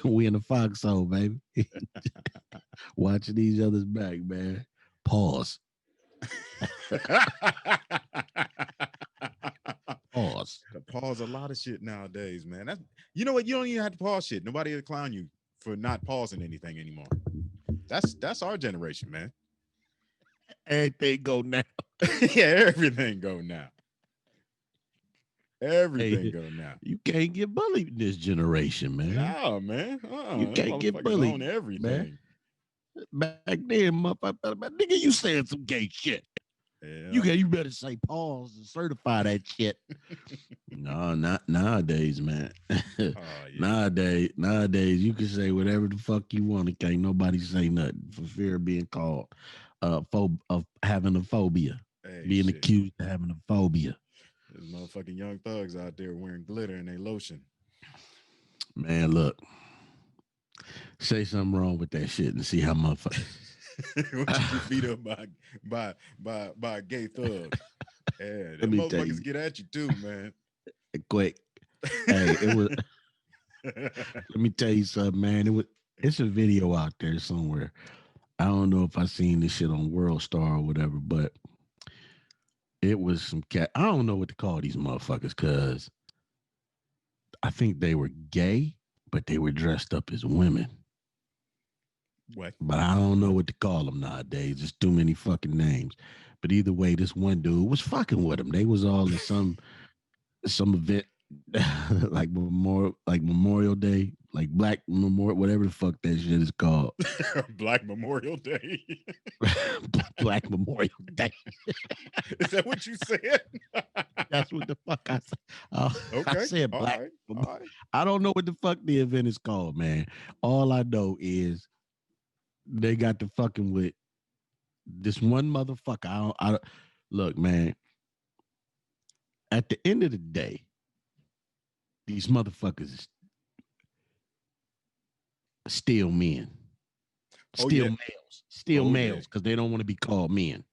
We in the foxhole, baby. Watching each other's back, man. Pause. Pause. To pause a lot of shit nowadays, man. That's, you know what? You don't even have to pause shit. Nobody will clown you for not pausing anything anymore. That's our generation, man. Everything go now. Yeah, everything go now. Everything Hey, go now. you can't get bullied in this generation, man. No, man. You Them can't get motherfuckers own bullied, man. everything. Back then, motherfucker, nigga, you saying some gay shit. Yeah. You better say pause and certify that shit. No, not nowadays, man. Oh, yeah. Nowadays, you can say whatever the fuck you want. It can't nobody say nothing for fear of being called of having a phobia, Hey, being shit. accused of having a phobia. There's motherfucking young thugs out there wearing glitter in their lotion. Man, look, say something wrong with that shit and see how motherfuckers. What you get beat up by a gay thug. Yeah, Let them me tell motherfuckers you get at you too, man. quick. Hey, it was. Let me tell you something, man. It's a video out there somewhere. I don't know if I seen this shit on World Star or whatever, but it was some cat. I don't know what to call these motherfuckers because I think they were gay, but they were dressed up as women. What? But I don't know what to call them nowadays. There's too many fucking names. But either way, this one dude was fucking with them. They was all in some event like Memorial Day, like Black Memorial, whatever the fuck that shit is called. Black Memorial Day. Black Memorial Day. Is that what you said? That's what the fuck I said. I Okay. said All Black. right. All right. I don't know what the fuck the event is called, man. All I know is they got to fucking with this one motherfucker. Look, man. At the end of the day, these motherfuckers still men, Oh, still yeah. males, still Oh, yeah. males, because they don't want to be called men.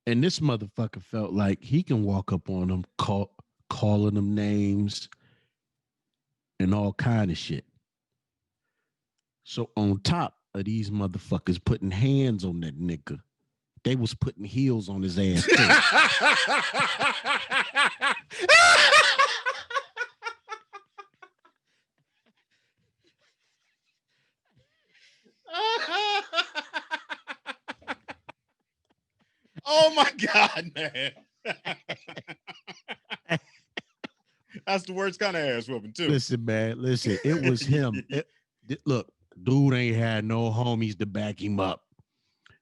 And this motherfucker felt like he can walk up on them, calling them names and all kind of shit. So on top of these motherfuckers putting hands on that nigga, they was putting heels on his ass too. Oh my God, man. That's the worst kind of ass whooping, too. Listen, man, listen. It was him. Look, dude ain't had no homies to back him up.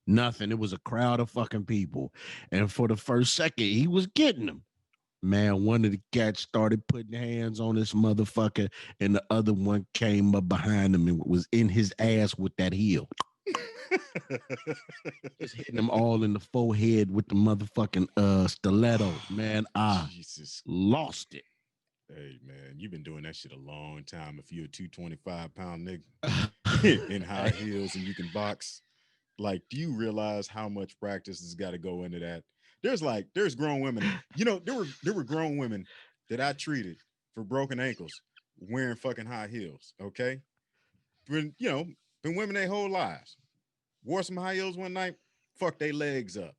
Nothing. It was a crowd of fucking people. And for the first second, he was getting them. Man, one of the cats started putting hands on this motherfucker, and the other one came up behind him and was in his ass with that heel. Just hitting them all in the forehead with the motherfucking stiletto. Man, I Jesus. lost it. Hey, man, you've been doing that shit a long time. If you're a 225-pound nigga in high heels and you can box, like, do you realize how much practice has got to go into that? There's grown women, there were grown women that I treated for broken ankles wearing fucking high heels. Okay. Been women their whole lives. Wore some high heels one night, fuck their legs up.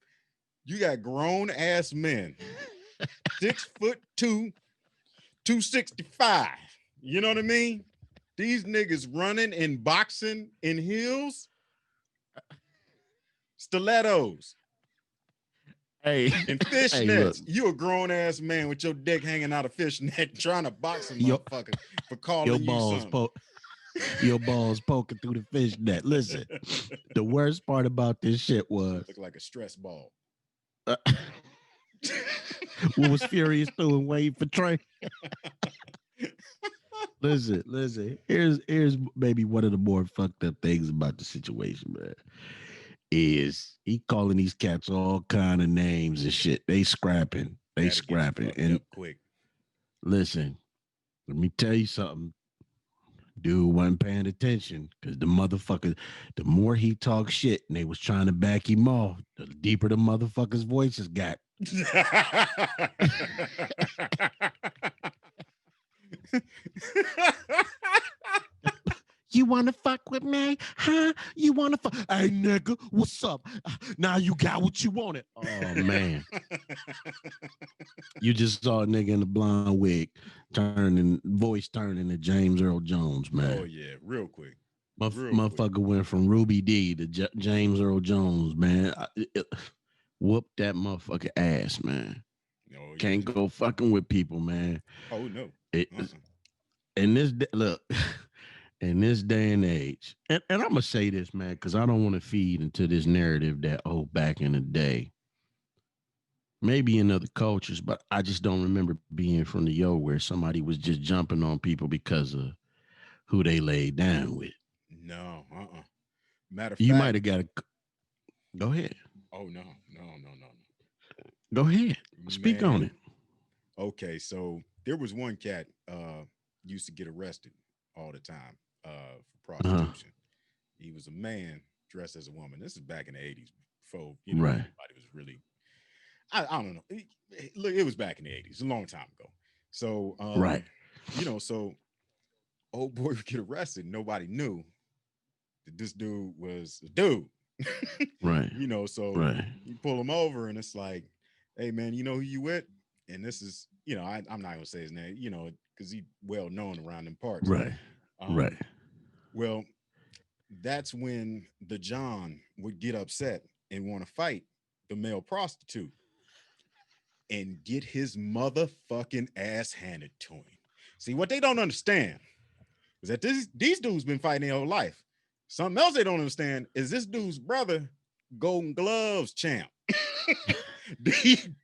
You got grown ass men, 6'2", 265. You know what I mean? These niggas running and boxing in heels, stilettos. Hey, and fishnets. Hey, look. You a grown ass man with your dick hanging out of fishnet trying to box a motherfucker for calling your you balls something. your balls poking through the fishnet. Listen, the worst part about this shit was look like a stress ball. What was Furious doing waiting for Trey? Listen. Here's maybe one of the more fucked up things about the situation, man. Is he calling these cats all kind of names and shit? They scrapping. And quick. Listen, let me tell you something. Dude wasn't paying attention because the motherfucker, the more he talked shit and they was trying to back him off, the deeper the motherfucker's voices got. want to fuck with me? Huh? You want to fuck? Hey, nigga, what's up? Now you got what you wanted. Oh, man. You just saw a nigga in the blonde wig voice turning to James Earl Jones, man. Oh yeah, real quick. Motherfucker went from Ruby Dee to James Earl Jones, man. Whoop that motherfucker ass, man. Oh yeah. Can't go fucking with people, man. Oh no. It, in this look, in this day and age, and I'm gonna say this, man, because I don't want to feed into this narrative that back in the day, maybe in other cultures, but I just don't remember being from the where somebody was just jumping on people because of who they laid down with. No. Matter of You fact. might have got a. Go ahead. Oh no. Go ahead. Speak on Man. it. Okay, so there was one cat used to get arrested all the time for prostitution. He was a man dressed as a woman. This is back in the 80s before, Right. everybody was really I don't know. Look, it was back in the 80s, a long time ago. So Right. So old boy would get arrested. Nobody knew that this dude was a dude. Right. So Right. you pull him over and it's like, hey man, you know who you with? And this is, I'm not gonna say his name, because he's well known around them parts. Right. Right. Well, that's when the John would get upset and want to fight the male prostitute and get his motherfucking ass handed to him. See, what they don't understand is that these dudes been fighting their whole life. Something else they don't understand is this dude's brother, Golden Gloves champ.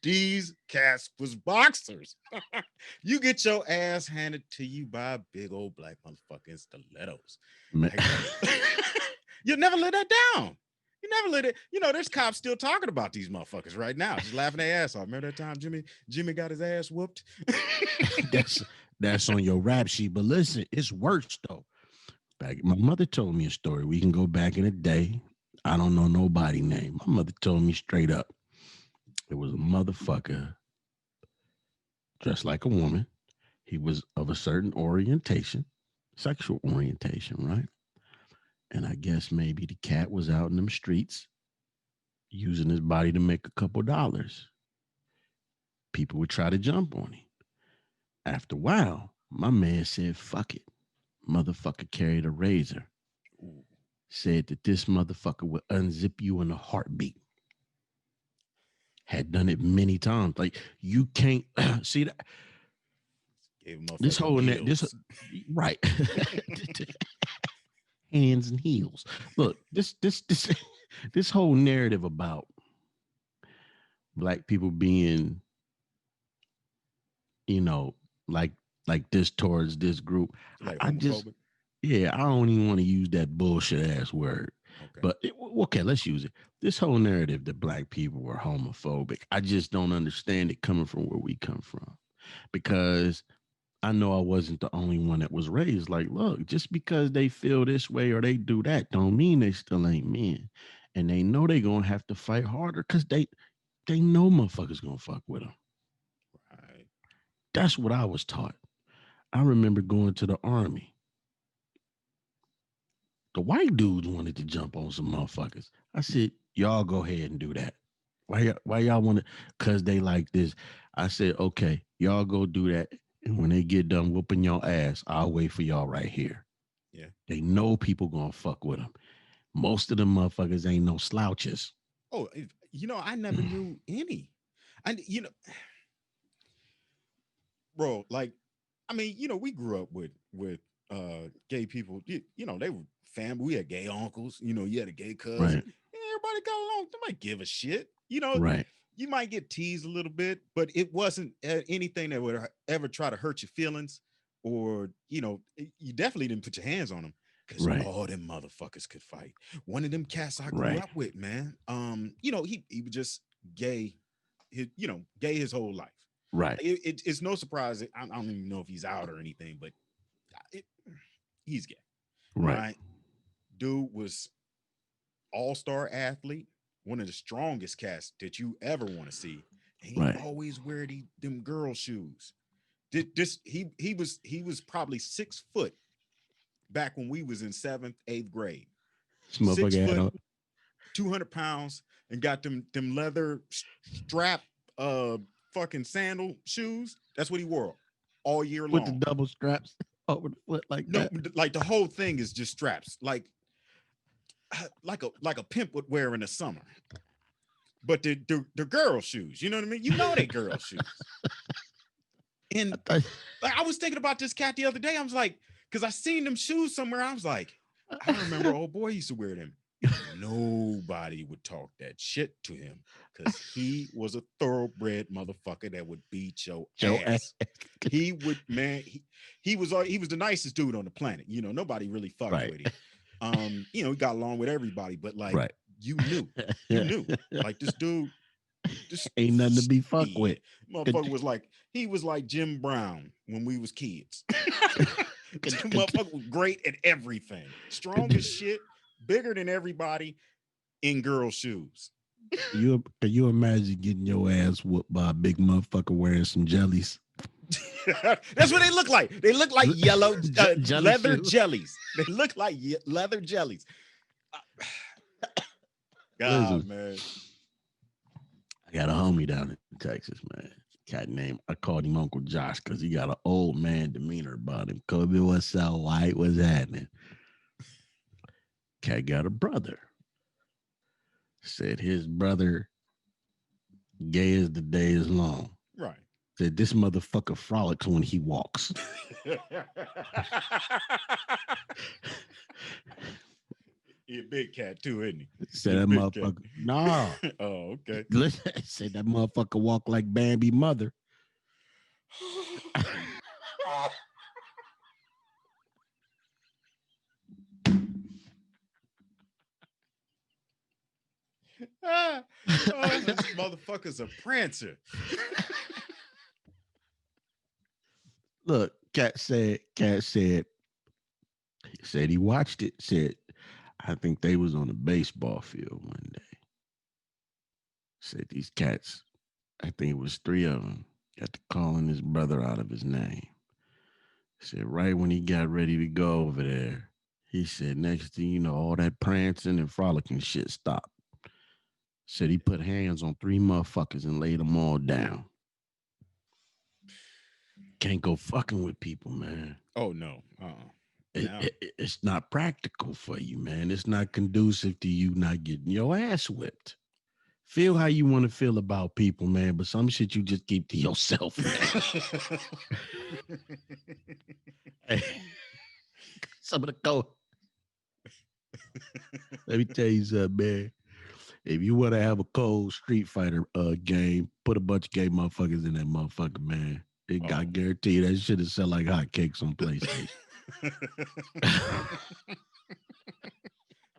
These cats was boxers. You get your ass handed to you by big old black motherfucking stilettos. You'll never let that down. You never let it. There's cops still talking about these motherfuckers right now, just laughing their ass off. Remember that time Jimmy got his ass whooped? That's on your rap sheet. But listen, it's worse though. My mother told me a story. We can go back in the day. I don't know nobody name. My mother told me straight up. It was a motherfucker dressed like a woman. He was of a certain orientation, sexual orientation, right? And I guess maybe the cat was out in them streets using his body to make a couple dollars. People would try to jump on him. After a while, my man said, fuck it. Motherfucker carried a razor. Said that this motherfucker would unzip you in a heartbeat. Had done it many times. Like, you can't see that. This whole right. Hands and heels. Look, this whole narrative about black people being, like this towards this group. Like I just, I don't even want to use that bullshit ass word. Okay. But okay, let's use it. This whole narrative that black people were homophobic, I just don't understand it coming from where we come from, because I know I wasn't the only one that was raised like, look, just because they feel this way or they do that don't mean they still ain't men. And they know they gonna have to fight harder because they know motherfuckers gonna fuck with them. Right. That's what I was taught. I remember going to the army. The white dudes wanted to jump on some motherfuckers. I said, y'all go ahead and do that. Why y'all want to? Because they like this. I said, okay, y'all go do that. And when they get done whooping your ass, I'll wait for y'all right here. Yeah. They know people gonna fuck with them. Most of them motherfuckers ain't no slouches. Oh, I never knew any. And bro, like, I mean, we grew up with gay people. They were family. We had gay uncles. You had a gay cousin. Right. Everybody got along. They might give a shit. Right. You might get teased a little bit, but it wasn't anything that would ever try to hurt your feelings, or you definitely didn't put your hands on them, because all them motherfuckers could fight. One of them cats I grew up with, man. He was just gay. Gay his whole life. Right. It's no surprise. I don't even know if he's out or anything, but he's gay. Right. Dude was all-star athlete, one of the strongest cats that you ever want to see. And he always wear them girl shoes. He was probably 6 foot, back when we was in 7th, 8th grade. This 6 motherfucker had foot, on 200 pounds, and got them leather strap fucking sandal shoes. That's what he wore all year with the long. double straps over the foot like No, that. like the whole thing is just straps, like a pimp would wear in the summer. But the girl shoes, you know what I mean? You know they girl shoes. And like, I was thinking about this cat the other day. I was like, because I seen them shoes somewhere. I was like, I remember old boy used to wear them. Nobody would talk that shit to him because he was a thoroughbred motherfucker that would beat your ass. He would, man. He was the nicest dude on the planet. You know, nobody really fucked with him. You know, he got along with everybody, but like you knew, like this dude. This ain't nothing to be fucked with. Motherfucker was like, he was like Jim Brown when we was kids. Motherfucker was great at everything. Strong as shit, bigger than everybody, in girl shoes. Can you imagine getting your ass whooped by a big motherfucker wearing some jellies? That's what they look like. They look like yellow leather shoes. jellies. They look like leather jellies. God, Listen, man. I got a homie down in Texas, man. Cat named, I called him Uncle Josh because he got an old man demeanor about him. Kobe, what's up, white? What's happening? Cat got a brother. Said his brother gay as the day is long. Right. Said this motherfucker frolics when he walks. He a big cat too, isn't he? Said that motherfucker. No. Oh, okay. Said that motherfucker walk like Bambi mother. This motherfucker's a prancer. Look, Cat said he watched it. Said, I think they was on a baseball field one day. Said these cats, I think it was 3 of them, got to calling his brother out of his name. Said right when he got ready to go over there, he said, next thing you know, all that prancing and frolicking shit stopped. Said he put hands on 3 motherfuckers and laid them all down. Can't go fucking with people, man. Oh, no. It's not practical for you, man. It's not conducive to you not getting your ass whipped. Feel how you want to feel about people, man, but some shit you just keep to yourself. Hey, some of the code. Let me tell you something, man. If you want to have a cold Street Fighter game, put a bunch of gay motherfuckers in that motherfucker, man. I guarantee you that shit is sell like hotcakes on PlayStation.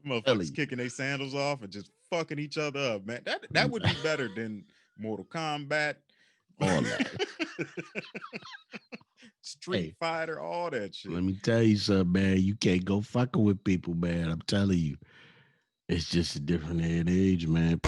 Motherfuckers kicking their sandals off and just fucking each other up, man. That would be better than Mortal Kombat. All that. Street Fighter, all that shit. Let me tell you something, man. You can't go fucking with people, man. I'm telling you. It's just a different day and age, man.